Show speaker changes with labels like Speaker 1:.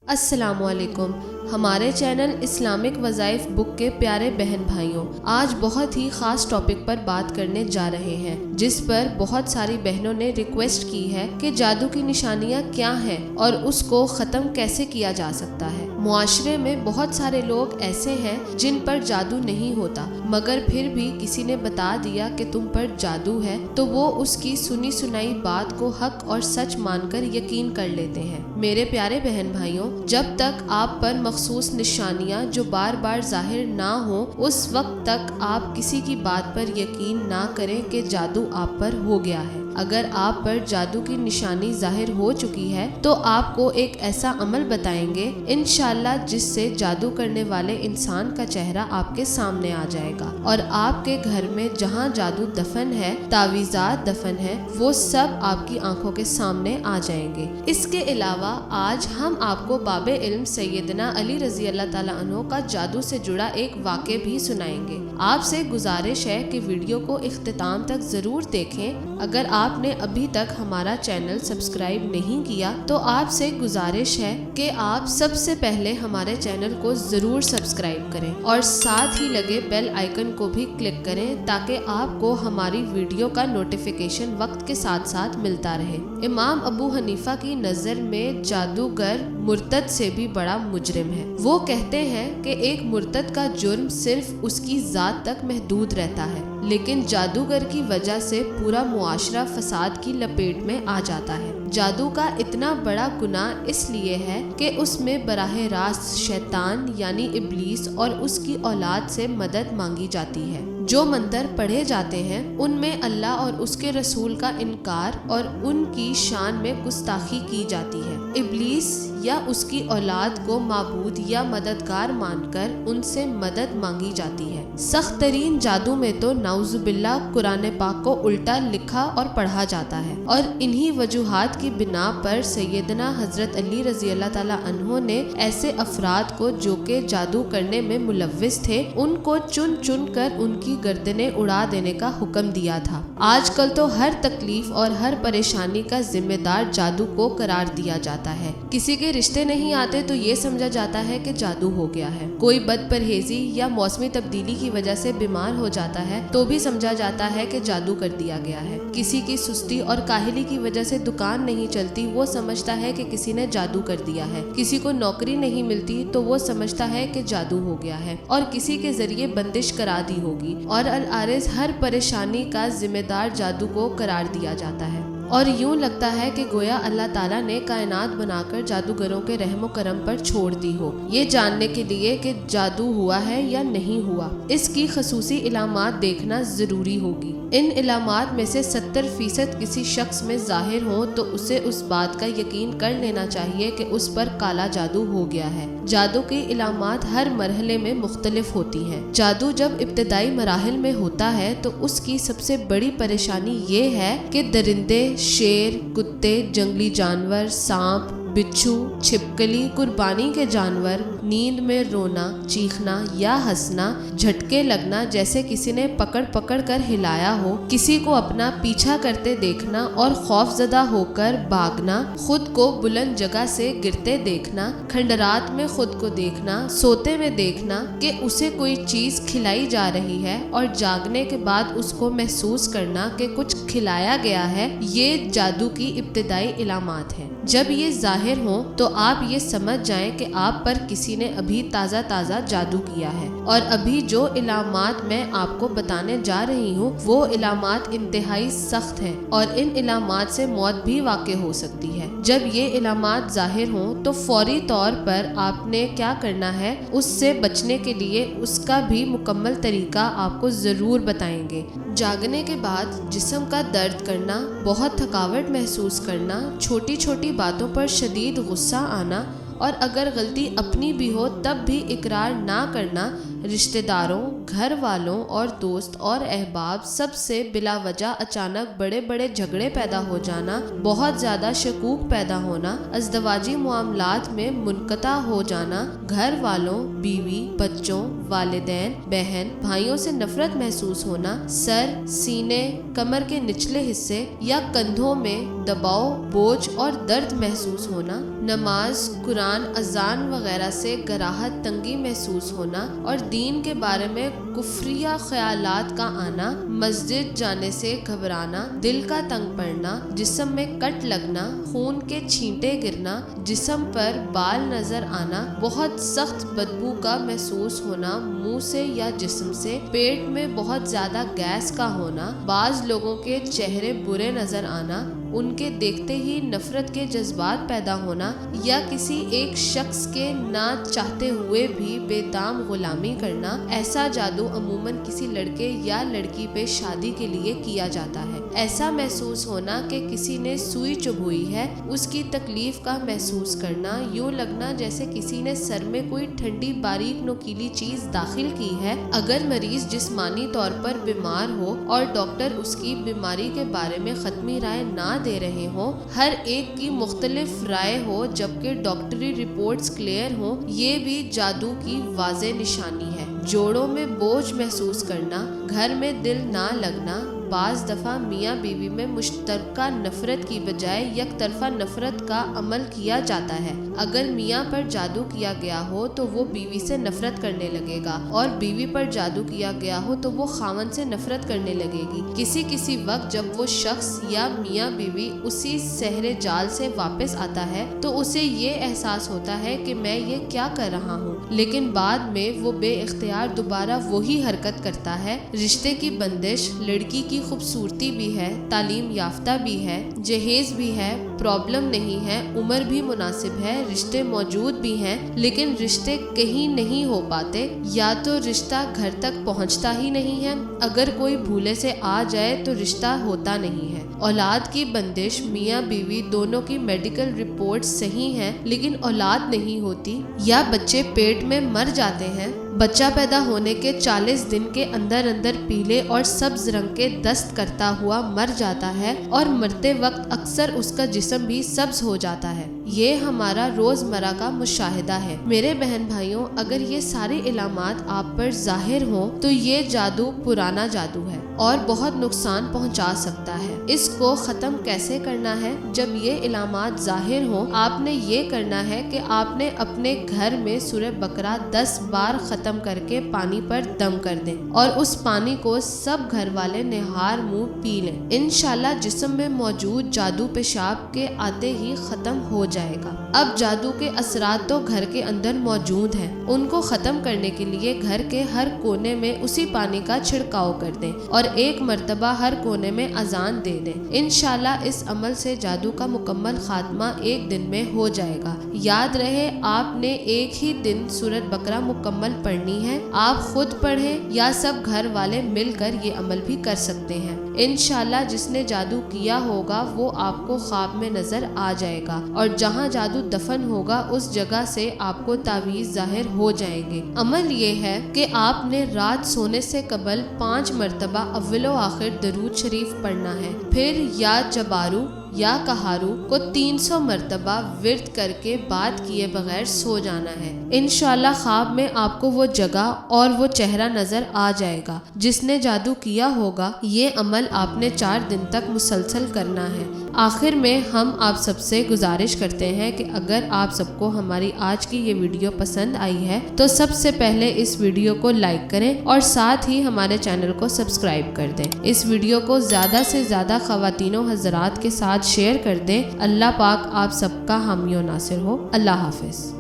Speaker 1: السلام علیکم۔ ہمارے چینل اسلامک وظائف بک کے پیارے بہن بھائیوں، آج بہت ہی خاص ٹاپک پر بات کرنے جا رہے ہیں، جس پر بہت ساری بہنوں نے ریکویسٹ کی ہے کہ جادو کی نشانیاں کیا ہیں اور اس کو ختم کیسے کیا جا سکتا ہے۔ معاشرے میں بہت سارے لوگ ایسے ہیں جن پر جادو نہیں ہوتا، مگر پھر بھی کسی نے بتا دیا کہ تم پر جادو ہے تو وہ اس کی سنی سنائی بات کو حق اور سچ مان کر یقین کر لیتے ہیں۔ میرے پیارے بہن بھائیوں، جب تک آپ پر مخصوص نشانیاں جو بار بار ظاہر نہ ہوں، اس وقت تک آپ کسی کی بات پر یقین نہ کریں کہ جادو آپ پر ہو گیا ہے۔ اگر آپ پر جادو کی نشانی ظاہر ہو چکی ہے تو آپ کو ایک ایسا عمل بتائیں گے انشاءاللہ جس سے جادو کرنے والے انسان کا چہرہ آپ کے سامنے آ جائے گا، اور آپ کے گھر میں جہاں جادو دفن ہے، تعویذات دفن ہے، وہ سب آپ کی آنکھوں کے سامنے آ جائیں گے۔ اس کے علاوہ آج ہم آپ کو باب علم سیدنا علی رضی اللہ تعالیٰ عنہ کا جادو سے جڑا ایک واقعہ بھی سنائیں گے۔ آپ سے گزارش ہے کہ ویڈیو کو اختتام تک ضرور دیکھیں۔ اگر آپ نے ابھی تک ہمارا چینل سبسکرائب نہیں کیا تو آپ سے گزارش ہے کہ آپ سب سے پہلے ہمارے چینل کو ضرور سبسکرائب کریں اور ساتھ ہی لگے بیل آئیکن کو بھی کلک کریں تاکہ آپ کو ہماری ویڈیو کا نوٹیفیکیشن وقت کے ساتھ ساتھ ملتا رہے۔ امام ابو حنیفہ کی نظر میں جادوگر مرتد سے بھی بڑا مجرم ہے۔ وہ کہتے ہیں کہ ایک مرتد کا جرم صرف اس کی ذات تک محدود رہتا ہے، لیکن جادوگر کی وجہ سے پورا معاشرہ فساد کی لپیٹ میں آ جاتا ہے۔ جادو کا اتنا بڑا گناہ اس لیے ہے کہ اس میں براہ راست شیطان یعنی ابلیس اور اس کی اولاد سے مدد مانگی جاتی ہے۔ جو منتر پڑھے جاتے ہیں ان میں اللہ اور اس کے رسول کا انکار اور ان کی شان میں گستاخی کی جاتی ہے۔ ابلیس یا اس کی اولاد کو معبود یا مددگار مان کر ان سے مدد مانگی جاتی ہے۔ سخت ترین جادو میں تو نعوذ باللہ قرآن پاک کو الٹا لکھا اور پڑھا جاتا ہے، اور انہی وجوہات کی بنا پر سیدنا حضرت علی رضی اللہ تعالیٰ عنہ نے ایسے افراد کو جو کہ جادو کرنے میں ملوث تھے ان کو چن چن کر ان کی گردنیں اڑا دینے کا حکم دیا تھا۔ آج کل تو ہر تکلیف اور ہر پریشانی کا ذمہ دار جادو کو قرار دیا جاتا ہے۔ کسی کے رشتے نہیں آتے تو یہ سمجھا جاتا ہے کہ جادو ہو گیا ہے۔ کوئی بد پرہیزی یا موسمی تبدیلی کی وجہ سے بیمار ہو جاتا ہے تو بھی سمجھا جاتا ہے کہ جادو کر دیا گیا ہے۔ کسی کی سستی اور کاہلی کی وجہ سے دکان نہیں چلتی، وہ سمجھتا ہے کہ کسی نے جادو کر دیا ہے۔ کسی کو نوکری نہیں ملتی تو وہ سمجھتا ہے کہ جادو ہو گیا ہے اور کسی کے ذریعے بندش کرا دی ہوگی، اور العارض ہر پریشانی کا ذمہ دار جادو کو قرار دیا جاتا ہے، اور یوں لگتا ہے کہ گویا اللہ تعالیٰ نے کائنات بنا کر جادوگروں کے رحم و کرم پر چھوڑ دی ہو، یہ جاننے کے لیے کہ جادو ہوا ہے یا نہیں ہوا۔ اس کی خصوصی علامات دیکھنا ضروری ہوگی۔ ان علامات میں سے 70% کسی شخص میں ظاہر ہوں تو اسے اس بات کا یقین کر لینا چاہیے کہ اس پر کالا جادو ہو گیا ہے۔ جادو کی علامات ہر مرحلے میں مختلف ہوتی ہیں۔ جادو جب ابتدائی مراحل میں ہوتا ہے تو اس کی سب سے بڑی پریشانی یہ ہے کہ درندے، شیر، کتے، جنگلی جانور، سانپ، بچھو، چھپکلی، قربانی کے جانور، نیند میں رونا، چیخنا یا ہنسنا، جھٹکے لگنا جیسے کسی نے پکڑ پکڑ کر ہلایا ہو، کسی کو اپنا پیچھا کرتے دیکھنا اور خوف زدہ ہو کر بھاگنا، خود کو بلند جگہ سے گرتے دیکھنا، کھنڈرات میں خود کو دیکھنا، سوتے میں دیکھنا کہ اسے کوئی چیز کھلائی جا رہی ہے اور جاگنے کے بعد اس کو محسوس کرنا کہ کچھ کھلایا گیا ہے، یہ جادو کی ابتدائی علامات ہیں۔ جب یہ ظاہر ہوں تو آپ یہ سمجھ جائیں کہ آپ پر کسی نے ابھی تازہ جادو کیا ہے، اور ابھی جو علامات میں آپ کو بتانے جا رہی ہوں وہ علامات انتہائی سخت ہیں اور ان علامات سے موت بھی واقع ہو سکتی ہے۔ جب یہ علامات ظاہر ہوں تو فوری طور پر آپ نے کیا کرنا ہے، اس سے بچنے کے لیے اس کا بھی مکمل طریقہ آپ کو ضرور بتائیں گے۔ جاگنے کے بعد جسم کا درد کرنا، بہت تھکاوٹ محسوس کرنا، چھوٹی چھوٹی باتوں پر شدید غصہ آنا، اور اگر غلطی اپنی بھی ہو تب بھی اقرار نہ کرنا، رشتہ داروں، گھر والوں اور دوست اور احباب سب سے بلا وجہ اچانک بڑے بڑے جھگڑے پیدا ہو جانا، بہت زیادہ شکوک پیدا ہونا، ازدواجی معاملات میں منقطع ہو جانا، گھر والوں، بیوی، بچوں، والدین، بہن، بھائیوں سے نفرت محسوس ہونا، سر، سینے، کمر کے نچلے حصے یا کندھوں میں دباؤ، بوجھ اور درد محسوس ہونا، نماز، قرآن، اذان وغیرہ سے کراہت، تنگی محسوس ہونا اور دین کے بارے میں کفریہ خیالات کا آنا، مسجد جانے سے گھبرانا، دل کا تنگ پڑنا، جسم میں کٹ لگنا، خون کے چھینٹے گرنا، جسم پر بال نظر آنا، بہت سخت بدبو کا محسوس ہونا منہ سے یا جسم سے، پیٹ میں بہت زیادہ گیس کا ہونا، بعض لوگوں کے چہرے برے نظر آنا، ان کے دیکھتے ہی نفرت کے جذبات پیدا ہونا یا کسی ایک شخص کے نہ چاہتے ہوئے بھی بے دام غلامی کرنا۔ ایسا جادو عموماً کسی لڑکے یا لڑکی پہ شادی کے لیے کیا جاتا ہے۔ ایسا محسوس ہونا کہ کسی نے سوئی چبھوئی ہے، اس کی تکلیف کا محسوس کرنا، یوں لگنا جیسے کسی نے سر میں کوئی ٹھنڈی باریک نوکیلی چیز داخل کی ہے۔ اگر مریض جسمانی طور پر بیمار ہو اور ڈاکٹر اس کی بیماری کے بارے میں حتمی رائے نہ دے رہے ہوں، ہر ایک کی مختلف رائے ہو جبکہ ڈاکٹری رپورٹس کلیئر ہوں، یہ بھی جادو کی واضح نشانی ہے۔ جوڑوں میں بوجھ محسوس کرنا، گھر میں دل نہ لگنا، بعض دفعہ میاں بیوی میں مشترکہ نفرت کی بجائے یک طرفہ نفرت کا عمل کیا جاتا ہے۔ اگر میاں پر جادو کیا گیا ہو تو وہ بیوی سے نفرت کرنے لگے گا اور بیوی پر جادو کیا گیا ہو تو وہ خاوند سے نفرت کرنے لگے گی۔ کسی وقت جب وہ شخص یا میاں بیوی اسی سحر جال سے واپس آتا ہے تو اسے یہ احساس ہوتا ہے کہ میں یہ کیا کر رہا ہوں، لیکن بعد میں وہ بے اختیار دوبارہ وہی حرکت کرتا ہے۔ رشتے کی بندش، لڑکی کی خوبصورتی بھی ہے، تعلیم یافتہ بھی ہے، جہیز بھی ہے، پرابلم نہیں ہے، عمر بھی مناسب ہے، رشتے موجود بھی ہیں، لیکن رشتے کہیں نہیں ہو پاتے، یا تو رشتہ گھر تک پہنچتا ہی نہیں ہے، اگر کوئی بھولے سے آ جائے تو رشتہ ہوتا نہیں ہے۔ اولاد کی بندش، میاں بیوی دونوں کی میڈیکل رپورٹ صحیح ہیں لیکن اولاد نہیں ہوتی، یا بچے پیٹ میں مر جاتے ہیں، بچہ پیدا ہونے کے 40 دن کے اندر پیلے اور سبز رنگ کے دست کرتا ہوا مر جاتا ہے اور مرتے وقت اکثر اس کا جسم بھی سبز ہو جاتا ہے۔ یہ ہمارا روزمرہ کا مشاہدہ ہے۔ میرے بہن بھائیوں، اگر یہ ساری علامات آپ پر ظاہر ہوں تو یہ جادو پرانا جادو ہے اور بہت نقصان پہنچا سکتا ہے۔ اس کو ختم کیسے کرنا ہے؟ جب یہ علامات ظاہر ہوں، آپ نے یہ کرنا ہے کہ آپ نے اپنے گھر میں سورہ بقرہ 10 بار ختم کر کے پانی پر دم کر دیں اور اس پانی کو سب گھر والے نہار منہ پی لیں۔ انشاءاللہ جسم میں موجود جادو پیشاب کے آتے ہی ختم ہو جائے گا۔ اب جادو کے اثرات تو گھر کے اندر موجود ہیں، ان کو ختم کرنے کے لیے گھر کے ہر کونے میں اسی پانی کا چھڑکاؤ کر دیں اور ایک مرتبہ ہر کونے میں اذان دے دیں۔ انشاءاللہ اس عمل سے جادو کا مکمل خاتمہ ایک دن میں ہو جائے گا۔ یاد رہے، آپ نے ایک ہی دن سورۃ بقرہ مکمل پڑھنی ہے۔ آپ خود پڑھیں یا سب گھر والے مل کر یہ عمل بھی کر سکتے ہیں۔ انشاءاللہ جس نے جادو کیا ہوگا وہ آپ کو خواب میں نظر آ جائے گا اور جہاں جادو دفن ہوگا اس جگہ سے آپ کو تعویذ ظاہر ہو جائیں گے۔ عمل یہ ہے کہ آپ نے رات سونے سے قبل 5 مرتبہ اول و آخر درود شریف پڑھنا ہے، پھر یا جبارو یا کہارو کو 300 مرتبہ ورد کر کے بات کیے بغیر سو جانا ہے۔ انشاءاللہ خواب میں آپ کو وہ جگہ اور وہ چہرہ نظر آ جائے گا جس نے جادو کیا ہوگا۔ یہ عمل آپ نے 4 دن تک مسلسل کرنا ہے۔ آخر میں ہم آپ سب سے گزارش کرتے ہیں کہ اگر آپ سب کو ہماری آج کی یہ ویڈیو پسند آئی ہے تو سب سے پہلے اس ویڈیو کو لائک کریں اور ساتھ ہی ہمارے چینل کو سبسکرائب کر دیں۔ اس ویڈیو کو زیادہ سے زیادہ خواتین و حضرات کے ساتھ شیئر کر دیں۔ اللہ پاک آپ سب کا حامی و ناصر ہو۔ اللہ حافظ۔